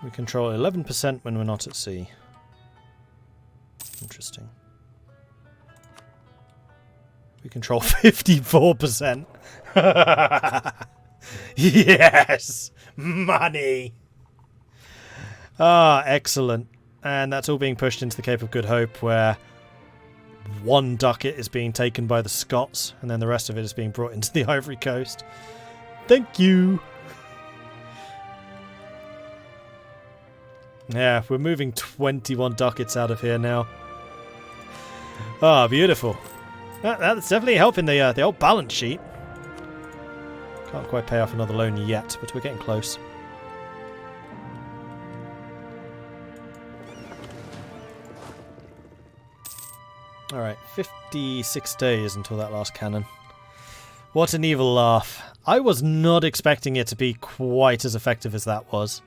We control 11% when we're not at sea. Interesting. We control 54%. Yes! Money! Ah, excellent. And that's all being pushed into the Cape of Good Hope, where one ducat is being taken by the Scots, and then the rest of it is being brought into the Ivory Coast. Thank you! Yeah, we're moving 21 ducats out of here now. Ah, beautiful. That's definitely helping the old balance sheet. Can't quite pay off another loan yet, but we're getting close. Alright, 56 days until that last cannon. What an evil laugh. I was not expecting it to be quite as effective as that was.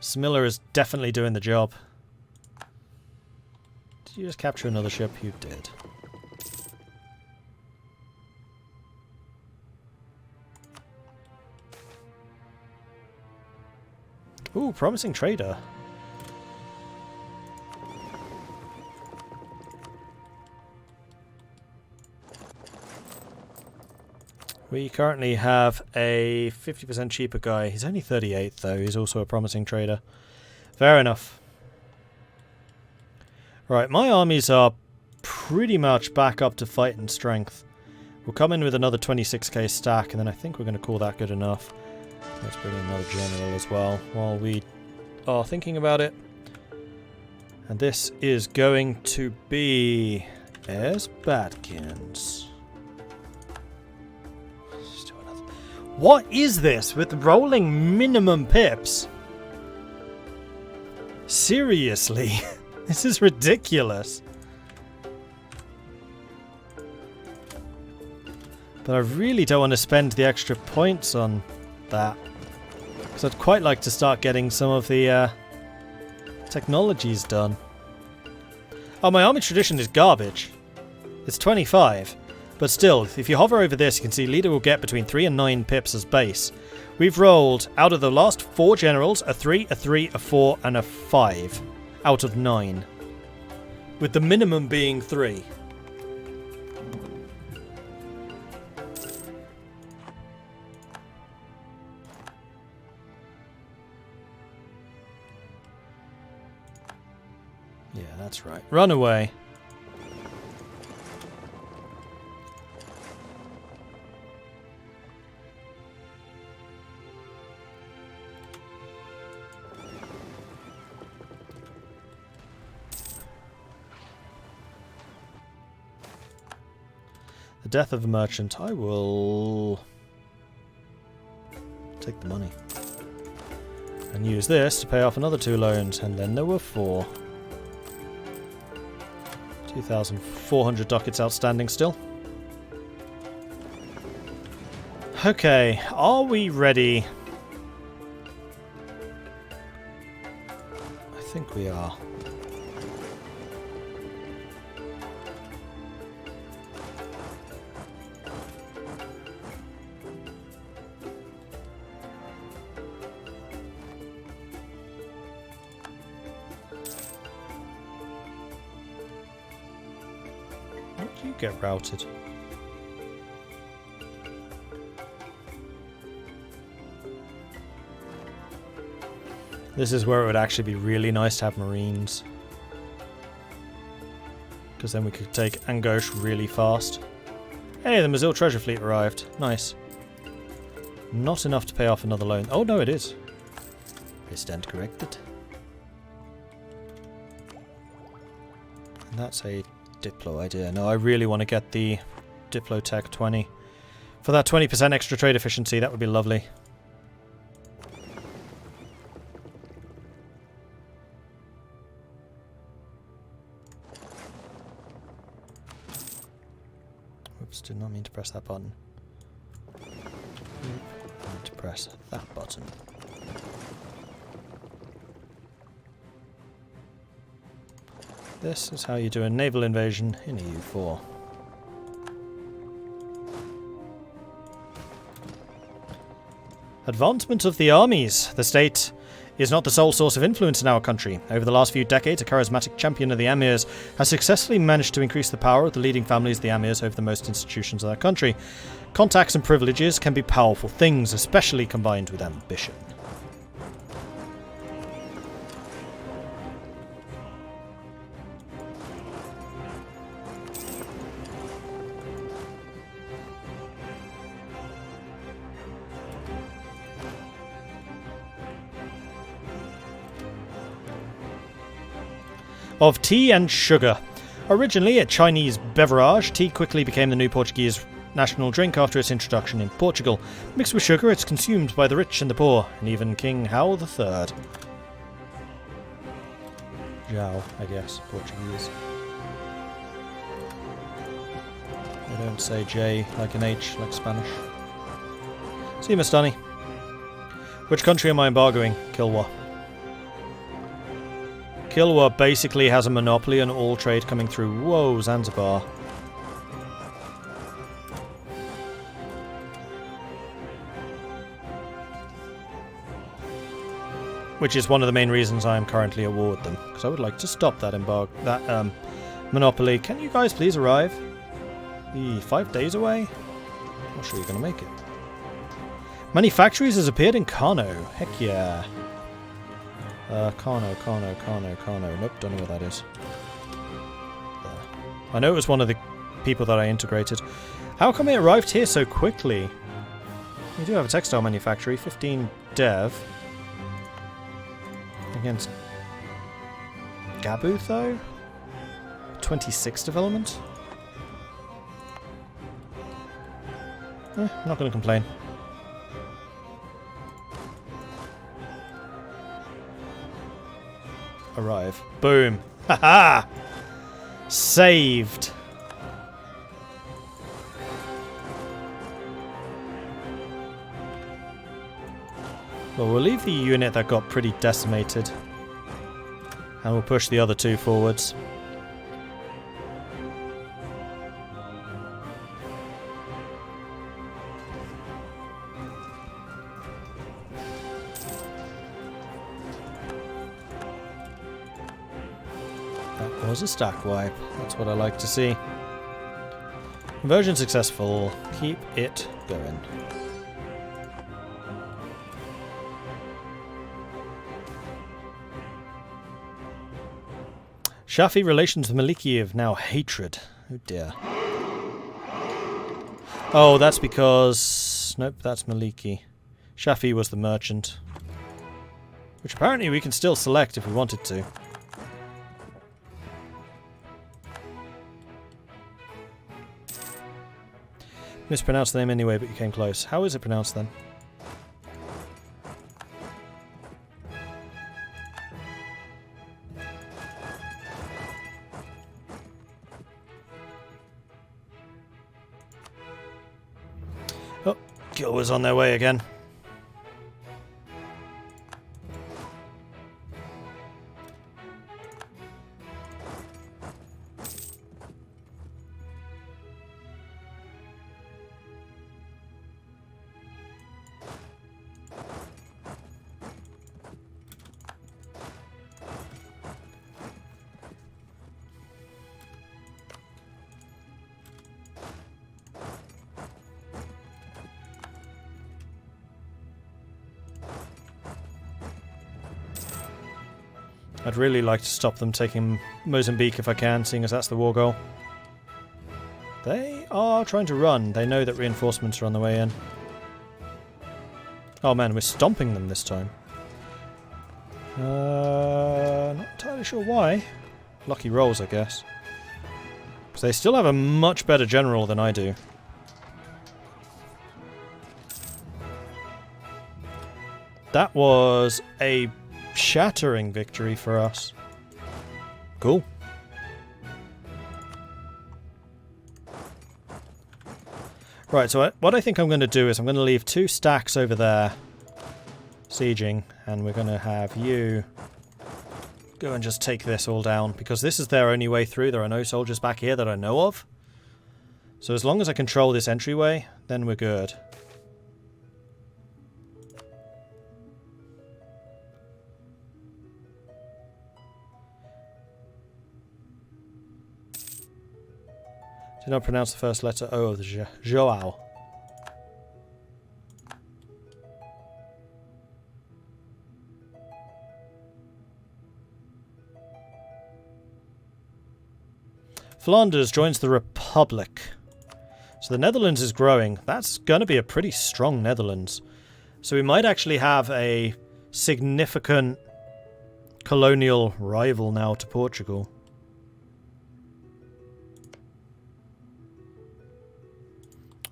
Smiller is definitely doing the job. Did you just capture another ship? You did. Ooh, promising trader. We currently have a 50% cheaper guy. He's only 38 though. He's also a promising trader. Fair enough. Right, my armies are pretty much back up to fighting strength. We'll come in with another 26k stack, and then I think we're going to call that good enough. Let's bring in another general as well while we are thinking about it. And this is going to be S. Batkins. Let's do another. What is this with rolling minimum pips? Seriously? This is ridiculous. But I really don't want to spend the extra points on that. Because I'd quite like to start getting some of the technologies done. Oh, my army tradition is garbage. It's 25. But still, if you hover over this, you can see leader will get between 3 and 9 pips as base. We've rolled, out of the last 4 generals, a 3, a 3, a 4, and a 5. Out of 9. With the minimum being 3. Yeah, that's right. Run away. The death of a merchant. I will take the money. And use this to pay off another 2 loans. And then there were 4. 2,400 ducats outstanding still. Okay, are we ready? I think we are. You get routed. This is where it would actually be really nice to have Marines. Because then we could take Angoche really fast. Hey, the Mazil treasure fleet arrived. Nice. Not enough to pay off another loan. Oh no, it is. I stand corrected. And that's a Diplo idea. No, I really want to get the Diplo Tech 20. For that 20% extra trade efficiency, that would be lovely. Oops, did not mean to press that button. I meant to press that button. This is how you do a naval invasion in EU4. Advancement of the armies. The state is not the sole source of influence in our country. Over the last few decades, a charismatic champion of the Emirs has successfully managed to increase the power of the leading families of the Emirs over the most institutions of our country. Contacts and privileges can be powerful things, especially combined with ambition. Of tea and sugar. Originally a Chinese beverage, tea quickly became the new Portuguese national drink after its introduction in Portugal. Mixed with sugar, it's consumed by the rich and the poor, and even King Hao III. Zhao, I guess, Portuguese. They don't say J like an H, like Spanish. See, Mastani. Which country am I embargoing? Kilwa. Kilwa basically has a monopoly on all trade coming through. Whoa, Zanzibar. Which is one of the main reasons I am currently award them, because I would like to stop that monopoly. Can you guys please arrive? 5 days away? Not sure you're going to make it. Many factories has appeared in Kano. Heck yeah. Kano. Nope, don't know what that is. There. I know it was one of the people that I integrated. How come it arrived here so quickly? We do have a textile manufactory, 15 dev. Against Gabu, though? 26 development? Not going to complain. Arrive. Boom. Haha! Saved. Well, we'll leave the unit that got pretty decimated. And we'll push the other two forwards. That was a stack wipe. That's what I like to see. Conversion successful. Keep it going. Shafi relations with Maliki of now hatred. Oh dear. Oh, that's because... Nope, that's Maliki. Shafi was the merchant. Which apparently we can still select if we wanted to. Mispronounced the name anyway, but you came close. How is it pronounced then? Oh, Gil was on their way again. I'd really like to stop them taking Mozambique if I can, seeing as that's the war goal. They are trying to run. They know that reinforcements are on the way in. Oh man, we're stomping them this time. Not entirely sure why. Lucky rolls, I guess. Because they still have a much better general than I do. That was a shattering victory for us. Cool. Right, so what I think I'm going to do is I'm going to leave 2 stacks over there sieging, and we're going to have you go and just take this all down, because this is their only way through. There are no soldiers back here that I know of. So as long as I control this entryway, then we're good. Do not pronounce the first letter O of the Joao. Flanders joins the Republic. So the Netherlands is growing. That's going to be a pretty strong Netherlands. So we might actually have a significant colonial rival now to Portugal.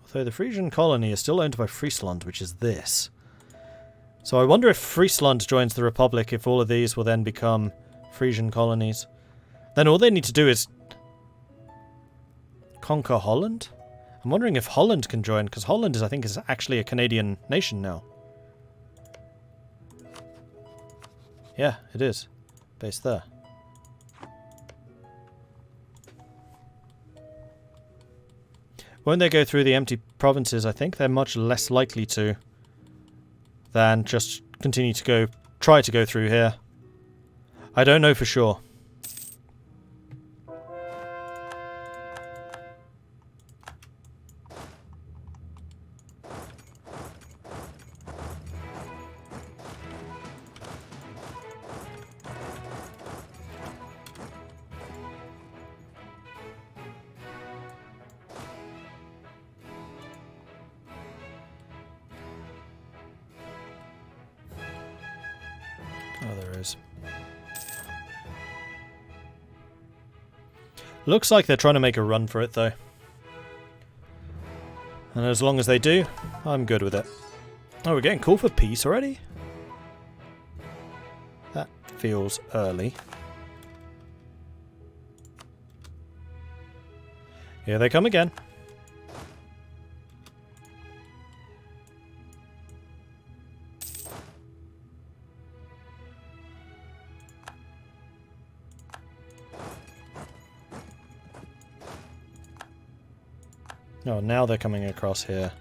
Although the Frisian colony is still owned by Friesland, which is this. So I wonder if Friesland joins the Republic, if all of these will then become Frisian colonies. Then all they need to do is conquer Holland? I'm wondering if Holland can join, because Holland is, I think, is actually a Canadian nation now. Yeah, it is. Based there. Won't they go through the empty provinces? I think they're much less likely to than just continue to try to go through here. I don't know for sure. Oh, there is. Looks like they're trying to make a run for it, though. And as long as they do, I'm good with it. Oh, we're getting called for peace already? That feels early. Here they come again. Oh, now they're coming across here.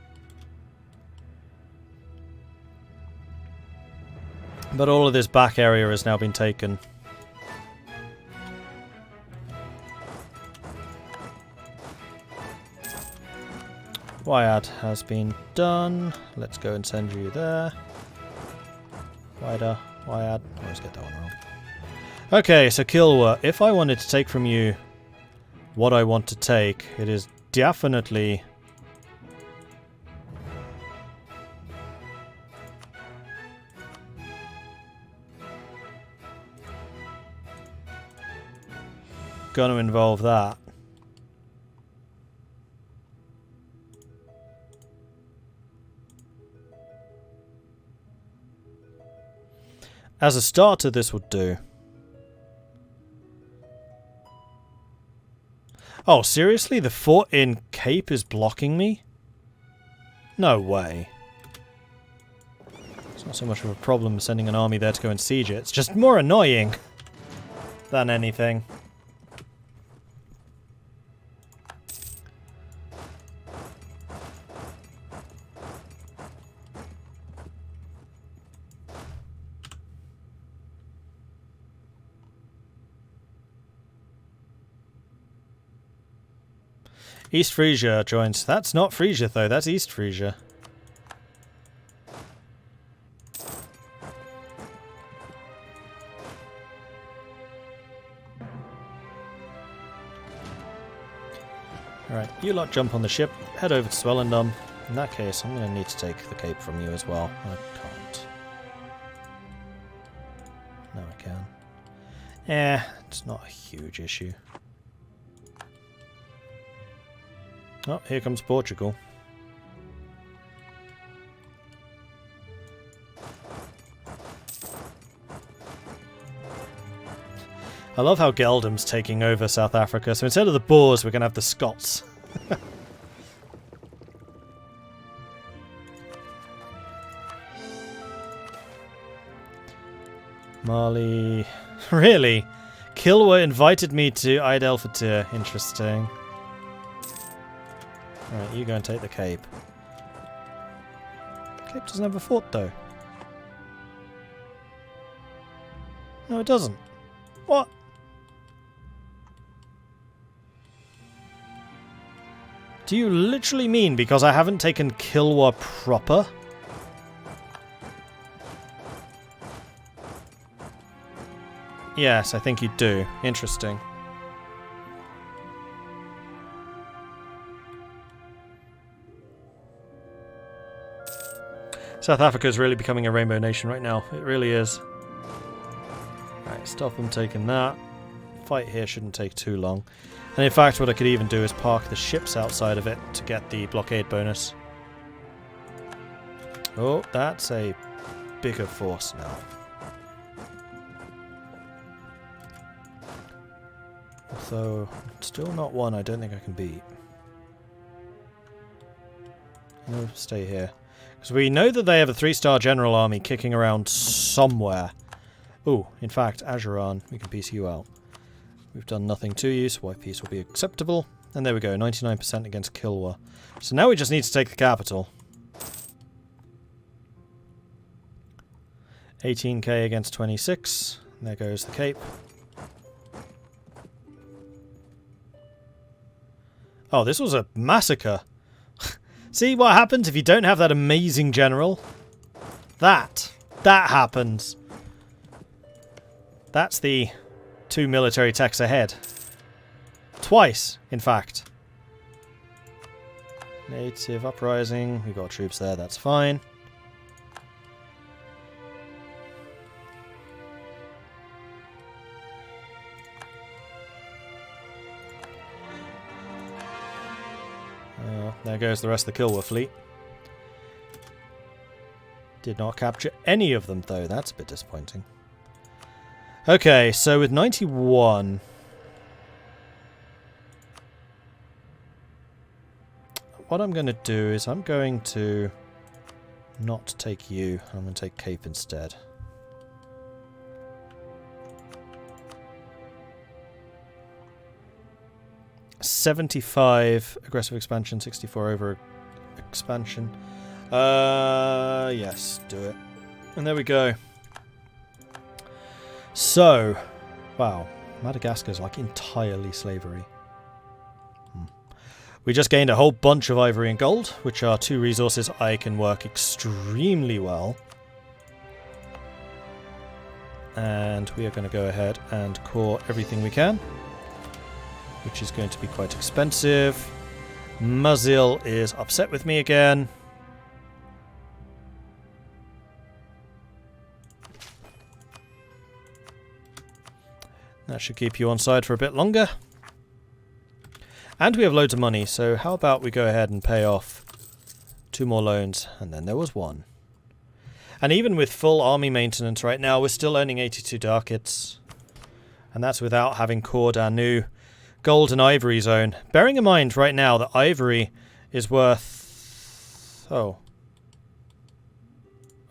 But all of this back area has now been taken. Wyatt has been done. Let's go and send you there. Wyatt. I always get that one wrong. Okay, so Kilwa. If I wanted to take from you what I want to take, it is definitely going to involve that. As a starter, this would do. Oh, seriously? The fort in Cape is blocking me? No way. It's not so much of a problem sending an army there to go and siege it. It's just more annoying than anything. East Frisia joins. That's not Frisia, though. That's East Frisia. Alright, you lot jump on the ship, head over to Swellendam. In that case, I'm going to need to take the cape from you as well. I can't. No, I can. It's not a huge issue. Oh, here comes Portugal. I love how Geldum's taking over South Africa, so instead of the Boers, we're going to have the Scots. Mali... Really? Kilwa invited me to Eid el Fatir. Interesting. Alright, you go and take the Cape. Cape doesn't have a fort, though. No, it doesn't. What? Do you literally mean because I haven't taken Kilwa proper? Yes, I think you do. Interesting. South Africa is really becoming a rainbow nation right now. It really is. Right, stop them taking that. Fight here shouldn't take too long. And in fact, what I could even do is park the ships outside of it to get the blockade bonus. Oh, that's a bigger force now. Although, still not one I don't think I can beat. No, stay here. Because we know that they have a 3-star general army kicking around somewhere. Oh, in fact, Ajuran, we can piece you out. We've done nothing to you, so white peace will be acceptable. And there we go, 99% against Kilwa. So now we just need to take the capital. 18k against 26. There goes the Cape. Oh, this was a massacre. See what happens if you don't have that amazing general? That happens. That's the 2 military techs ahead. Twice, in fact. Native uprising. We got troops there, that's fine. There goes the rest of the Kilwa fleet. Did not capture any of them, though. That's a bit disappointing. Okay, so with 91... what I'm going to do is I'm going to not take you. I'm going to take Cape instead. $75 aggressive expansion, 64 over expansion. Yes, do it. And there we go. So, wow, Madagascar is like entirely slavery. We just gained a whole bunch of ivory and gold, which are 2 resources I can work extremely well. And we are going to go ahead and core everything we can, which is going to be quite expensive. Muzzil is upset with me again. That should keep you on side for a bit longer. And we have loads of money, so how about we go ahead and pay off 2 more loans, and then there was 1. And even with full army maintenance right now, we're still earning 82 ducats. And that's without having cored our new gold and ivory zone. Bearing in mind right now that ivory is worth... oh.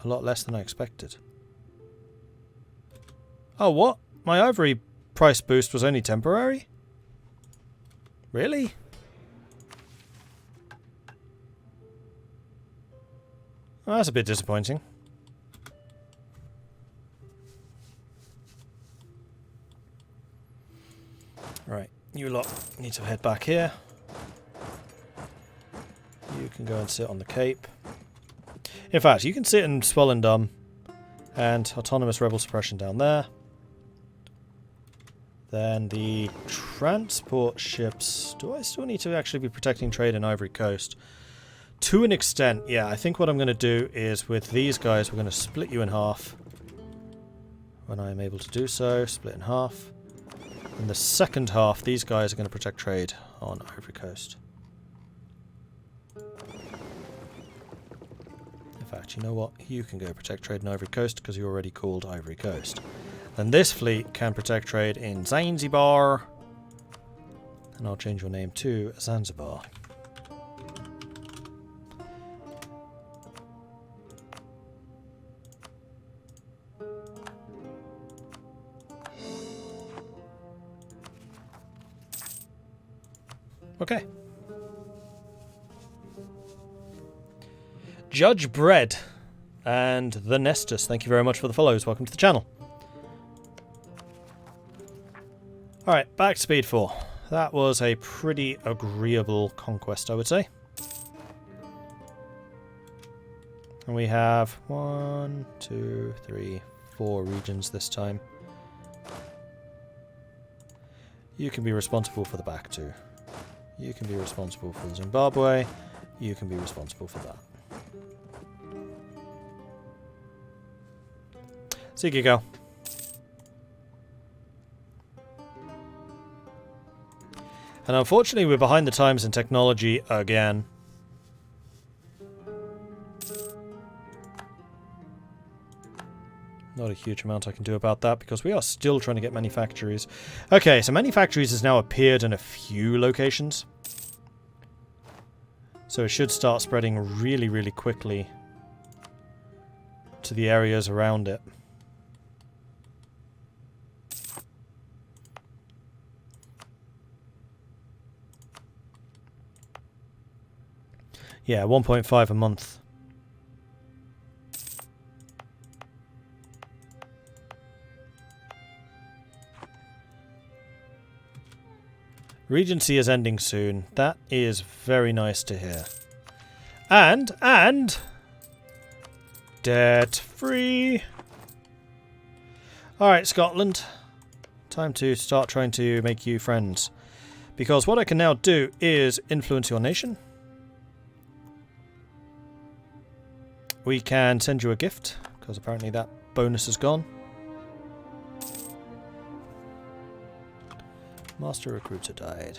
A lot less than I expected. Oh, what? My ivory price boost was only temporary? Really? Well, that's a bit disappointing. Right, you lot need to head back here. You can go and sit on the Cape. In fact, you can sit in Swellendam and autonomous rebel suppression down there. Then the transport ships. Do I still need to actually be protecting trade in Ivory Coast? To an extent, yeah. I think what I'm going to do is with these guys, we're going to split you in half. When I'm able to do so, split in half. In the second half, these guys are going to protect trade on Ivory Coast. In fact, you know what? You can go protect trade in Ivory Coast because you're already called Ivory Coast. Then this fleet can protect trade in Zanzibar. And I'll change your name to Zanzibar. Okay. Judge Bread and the Nestus, thank you very much for the follows. Welcome to the channel. Alright, back to speed 4. That was a pretty agreeable conquest, I would say. And we have 1, 2, 3, 4 regions this time. You can be responsible for the back two. You can be responsible for Zimbabwe. You can be responsible for that. So you can go. And unfortunately we're behind the times in technology again. Not a huge amount I can do about that because we are still trying to get manufactories. Okay, so manufactories has now appeared in a few locations. So it should start spreading really, really quickly to the areas around it. Yeah, 1.5 a month. Regency is ending soon. That is very nice to hear. And debt free. Alright, Scotland. Time to start trying to make you friends. Because what I can now do is influence your nation. We can send you a gift, because apparently that bonus is gone. Master Recruiter died.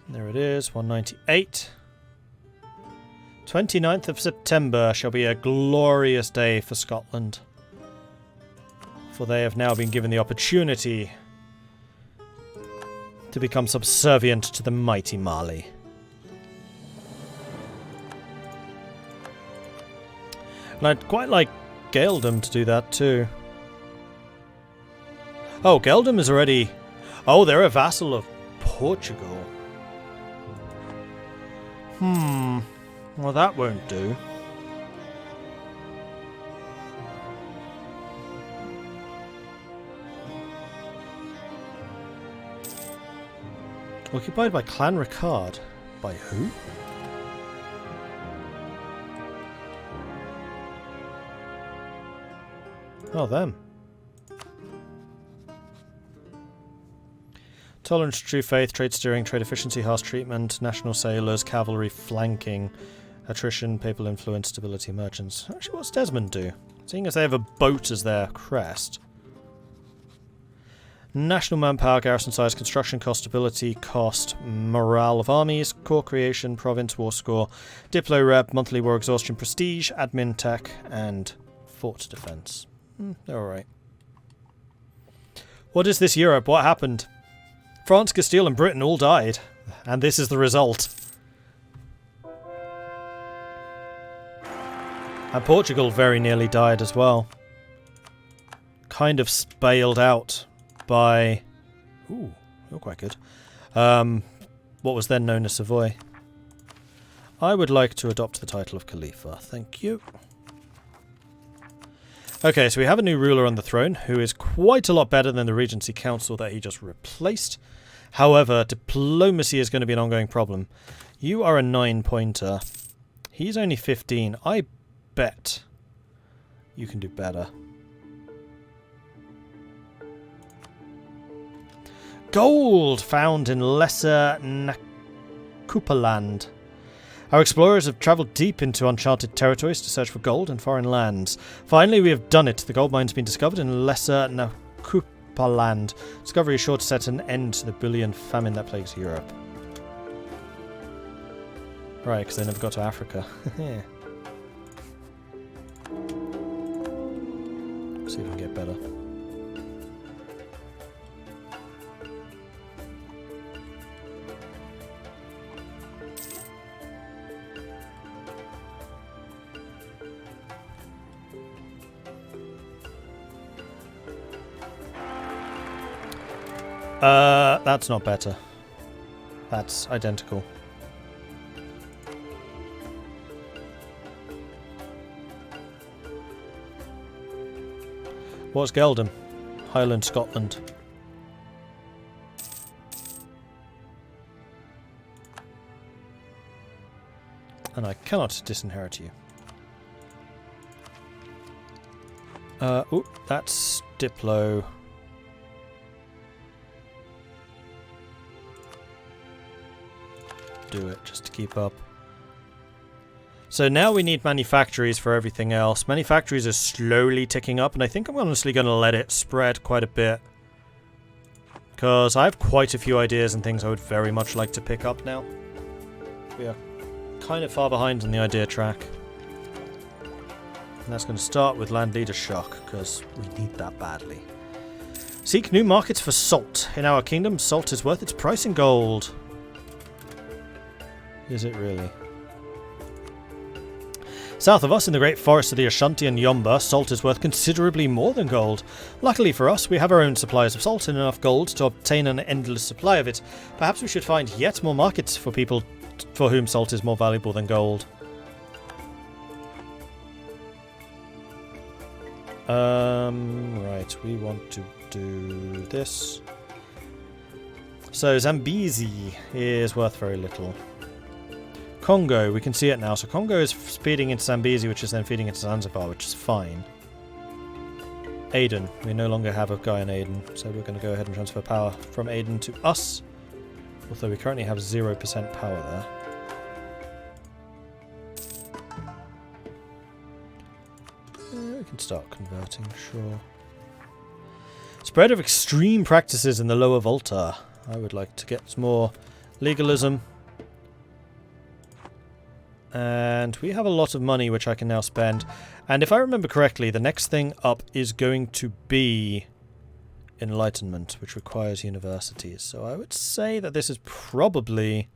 There it is, 198. 29th of September shall be a glorious day for Scotland. For they have now been given the opportunity to become subservient to the mighty Mali. And I'd quite like Gaeldom to do that too. Oh, Gaeldom is already... Oh, they're a vassal of Portugal. Well, that won't do. Occupied by Clan Ricard. By who? Oh, them. Tolerance to true faith, trade steering, trade efficiency, harsh treatment, national sailors, cavalry, flanking, attrition, papal influence, stability, merchants. Actually, what's Desmond do? Seeing as they have a boat as their crest. National manpower, garrison size, construction cost, stability cost, morale of armies, core creation, province, war score, diplo rep, monthly war exhaustion, prestige, admin tech, and fort defense. They're alright. What is this Europe? What happened? France, Castile and Britain all died, and this is the result. And Portugal very nearly died as well. Kind of bailed out by... Ooh, you're quite good. What was then known as Savoy. I would like to adopt the title of Khalifa. Thank you. Okay, so we have a new ruler on the throne, who is quite a lot better than the Regency Council that he just replaced. However, diplomacy is going to be an ongoing problem. You are a 9-pointer. He's only 15. I bet you can do better. Gold found in Lesser Nakupaland. Our explorers have travelled deep into uncharted territories to search for gold in foreign lands. Finally, we have done it. The gold mine's been discovered in Lesser Nakupaland. Discovery is sure to set an end to the bullion famine that plagues Europe. Right, because they never got to Africa. Yeah. See if we can get better. That's not better. That's identical. What's Geldom? Highland, Scotland. And I cannot disinherit you. Ooh, that's Diplo. Do it just to keep up. So now we need manufactories for everything else. Manufactories are slowly ticking up, and I think I'm honestly going to let it spread quite a bit. Because I have quite a few ideas and things I would very much like to pick up now. We are kind of far behind on the idea track. And that's going to start with Land Leader Shock, because we need that badly. Seek new markets for salt. In our kingdom, salt is worth its price in gold. Is it really? South of us, in the great forests of the Ashanti and Yomba, salt is worth considerably more than gold. Luckily for us, we have our own supplies of salt and enough gold to obtain an endless supply of it. Perhaps we should find yet more markets for people for whom salt is more valuable than gold. Right, we want to do this. So Zambezi is worth very little. Congo, we can see it now. So Congo is feeding into Zambezi, which is then feeding into Zanzibar, which is fine. Aden, we no longer have a guy in Aden, so we're going to go ahead and transfer power from Aden to us. Although we currently have 0% power there. We can start converting, sure. Spread of extreme practices in the Lower Volta. I would like to get some more legalism. And we have a lot of money which I can now spend. And if I remember correctly, the next thing up is going to be Enlightenment, which requires universities. So I would say that this is probably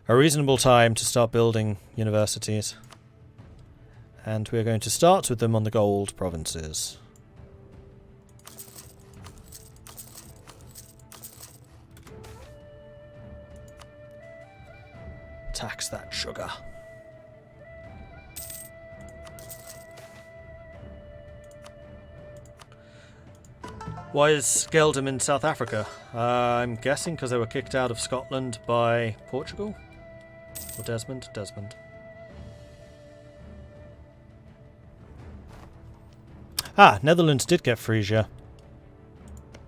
a reasonable time to start building universities. And we're going to start with them on the gold provinces. Tax that sugar. Why is Geldom in South Africa? I'm guessing because they were kicked out of Scotland by Portugal? Or Desmond? Desmond. Ah, Netherlands did get Frisia.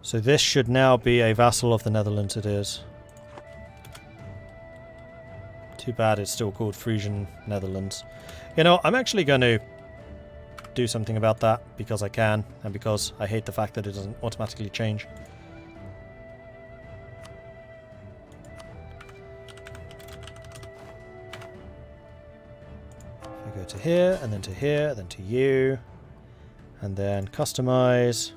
So this should now be a vassal of the Netherlands, it is. Too bad it's still called Frisian Netherlands. You know, I'm actually going to do something about that because I can, and because I hate the fact that it doesn't automatically change. If I go to here, and then to here, then to you, and then customize.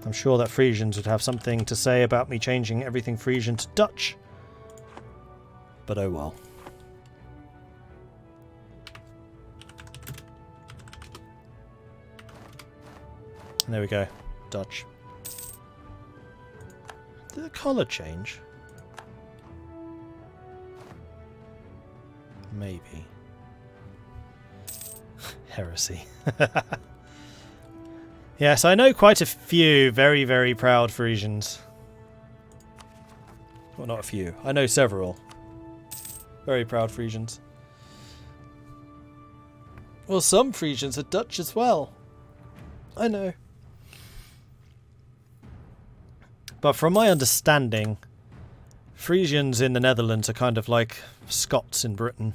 I'm sure that Frisians would have something to say about me changing everything Frisian to Dutch. But oh well. And there we go. Dutch. Did the colour change? Maybe. Heresy. Yes, I know quite a few very, very proud Frisians. Well, not a few. I know several. Very proud Frisians. Well, some Frisians are Dutch as well. I know. But from my understanding, Frisians in the Netherlands are kind of like Scots in Britain.